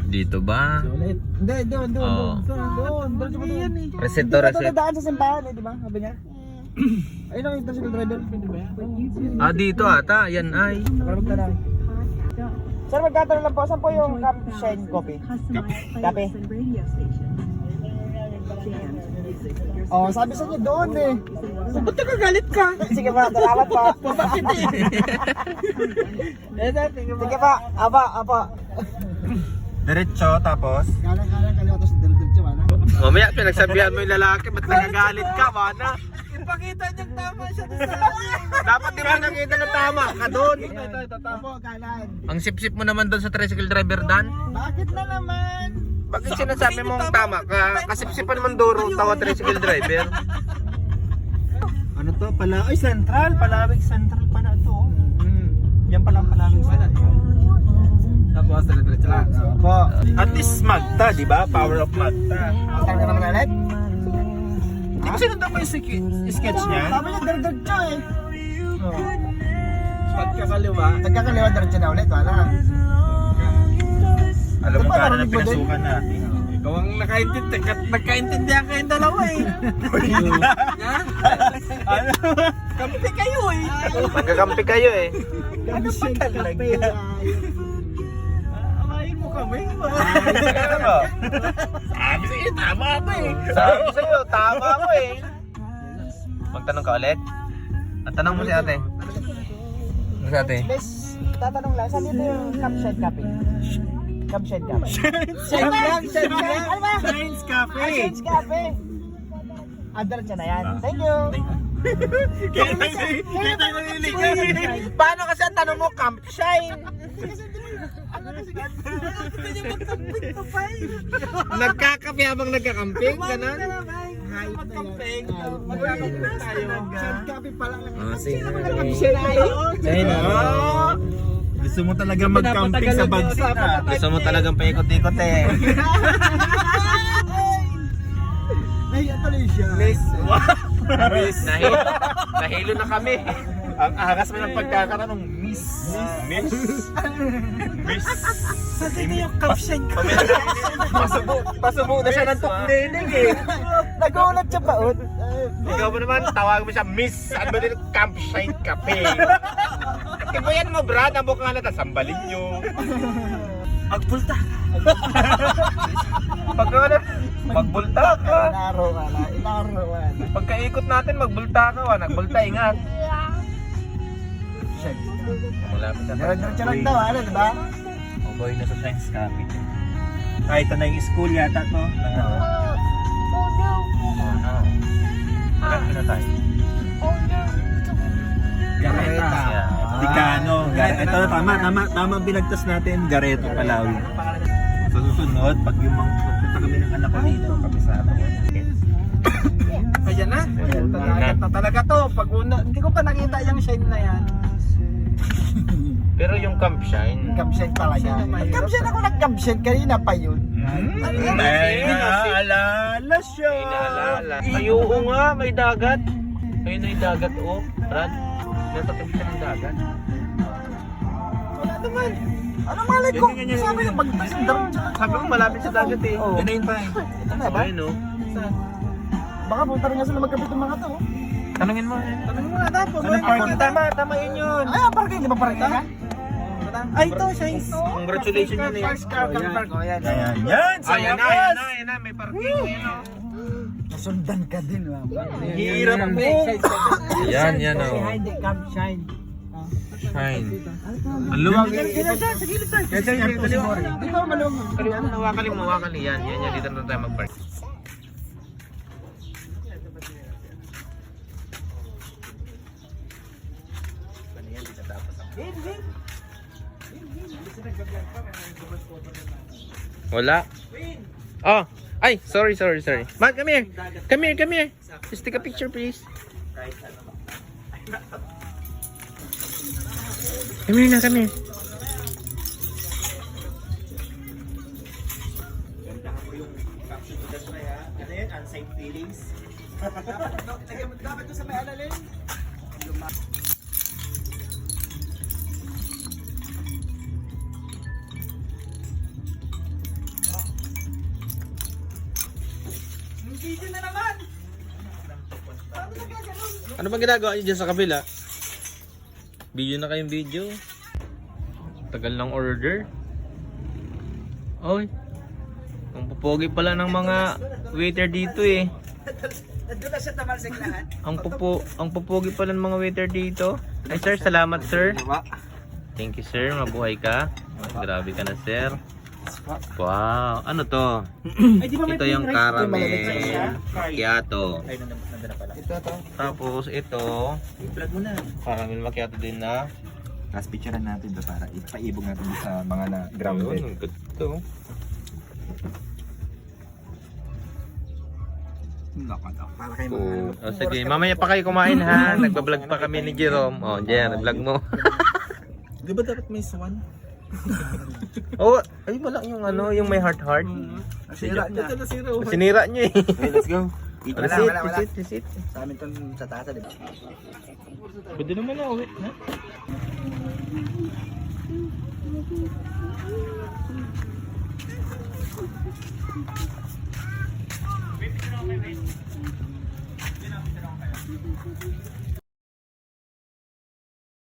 Dito ba? Ulit. Hindi, doon. Reset Hindi to, ba ito reset. dadaan sa simbahan di ba? Sabi niya. Ayun ang tricycle driver. Pwede ba yan? Ah, dito ata. Yan ay. Para magtanong. Sir, magtatanong lang po. Saan po yung Capshine Coffee? Kape? Oh, sabi sa inyo doon eh. Ba't nagagalit ka? Sige pa, salamat po. Bakit eh? Sige pa, apa. Diretso, tapos? Kanan, kaliwa, tapos diretso ba na? Mamaya pinagsabihan mo yung lalaki. Ba't nagagalit ka, Wana? Ipakita niyang tama siya doon sa... Dapat di mo nakita na tama ka doon. Ito, tapo, kanan. Ang sip-sip mo naman doon sa tricycle driver, Dan. Bakit na naman? Bakit sinasabi mong tama ka? Kasip-sipan naman Doro, tawa tricycle driver. Ano to? Ay, Central. Palawig Central pala ito. Yan pala ang Palawig Central. Tapos, diretso lang. Po. At least Magta, di ba? Power of Magta. Saan ka naman ulit? Hindi ko sinundan mo yung sketch niya. Sabi niya diretso eh. Pagkakaliwa. Nagkakaliwa diretso na ulit, wala. Alam mo Ito, kano na narinig ko din. pinasukan natin. Ikaw ang nagkaintindihan kayong dalawa eh. Ha? Ano? Kampi kayo eh. Magkakampi kayo eh. Ano ba talaga? Amayin mo kami. Ano? Sabi sa'yo, tama ako eh. Sabi sa'yo, tama ko eh. Magtanong ka ulit? At tanong mo si ate. Ano si ate? Bes, tatanong lang, saan dito yung Capshine Coffee? Capshine Coffee. Shine lang. Ano ba? Science Cafe. Shine Cafe. Diretso na yan. Thank you. Kaya tayo nalilig. Paano kasi ang tanong mo, Camp Shine? Nagkakape habang nagkakamping, ganun? Magkamping. Magkakamping tayo. Shine Coffee pa lang. Ah, sige. China. Gusto mo talaga mag-camping sa Bagsik ah. Gusto mo talagang paikot-ikot eh. Nahiya tuloy siya. Nahilo na kami. Ang ahas mo ng pagkakatanong, Miss. Miss. Saan dito yung caption ko? Pasubo na siya ng tuklinig eh. Nagulat siya pa, Ut. Ikaw mo naman, tawag mo siya Miss. Ano ba din? Campsite Cafe. Tipuyan mo, Brad. Ang bukang halata, sambalin nyo. Agpulta. Magbulta ka. Inaro ka na. Pagkaikot natin, magbulta ka. Nagbulta, ingat. Malapit na. Diretso lang daw, ano, diba? Boy na sa Science Cafe. Ito na yung school yata to. Malapit na tayo. Gareta. Dicano. Ito tama binagtas natin. Gareto Palawi. Sa susunod, pag yung magpunta kami ng anak ko dito, kami sa ato. Ayan na. Talaga na talaga to. Pag una, hindi ko pa nakita yung shine na yan. Pero yung Camp Shine, Capshine pala yan. Capshine ako nag-capshine kanina pa yun. Ay, naalala siya. inaalala. Ay, oo nga, may dagat. Ayun na yung dagat, oh. Brad, natatakip ka ng dagat. Wala naman. Ano malay ko? Sabi niya, magtas ang diretso. Sabi mo, malapit sa dagat eh. Oo. Yan na yun pa. Ito na ba? Ayun, oh. Baka punta rin nga sila magkapit ng mga to. Tanungin mo. Tanong mo nga dapat. Anong parking? Tama yun yun. Ay, parking. Di ba parking ka? Ay, ito, shine. Congratulations yun eh. First car, park. Oh, yan. Yan, sa Ayan na, wakas. ayan na, may parking. Ayan, oh. Nasundan ka din, ma'am. Hirap mo. Yan, yan, oh. Behind the Capshine. Shine. Ang luwag. Kasi yan po si Mori. Di ba malungo? Wakali mo, wakali. Yan, yan, yan. Dito na tayo mag-park. Wala. Oh, ay, sorry. Matt, come here. Come here. Just take a picture, please. Come here na, come here. Ganda ko yung caption ko dito na yan. Ano yan? Unsafe feelings. Dapat ito sa may alalin. Video na naman. Paano na kaya ganun? Ano bang ginagawa niyo dyan sa kabila? Video na kayong video. Tagal ng order. Oy. Ang pupogi pala ng mga waiter dito eh. Nandun na siya tamalsik lahat. Ang pupogi pala ng mga waiter dito. Ay sir, salamat sir. Thank you sir, mabuhay ka. Grabe ka na sir. Wow, ano to? Ito yung caramel macchiato. Ito to. Tapos ito, I-vlog mo na. caramel macchiato din na. Last picturean natin to para ipaibog natin sa mga na grounded. Ayun, ang good to. Para kayo Oh, sige, mamaya pa kayo kumain ha. Nagbablog pa kami ni Jerome. Oh, diyan, vlog mo. Di ba dapat may swan? Oh, ay wala yung ano, yung may heart. Nasira niya. Ito na zero. Sinira niyo eh. Okay, let's go. Receipt. Sa amin to sa taas, di ba? Pwede naman na uwi, ha?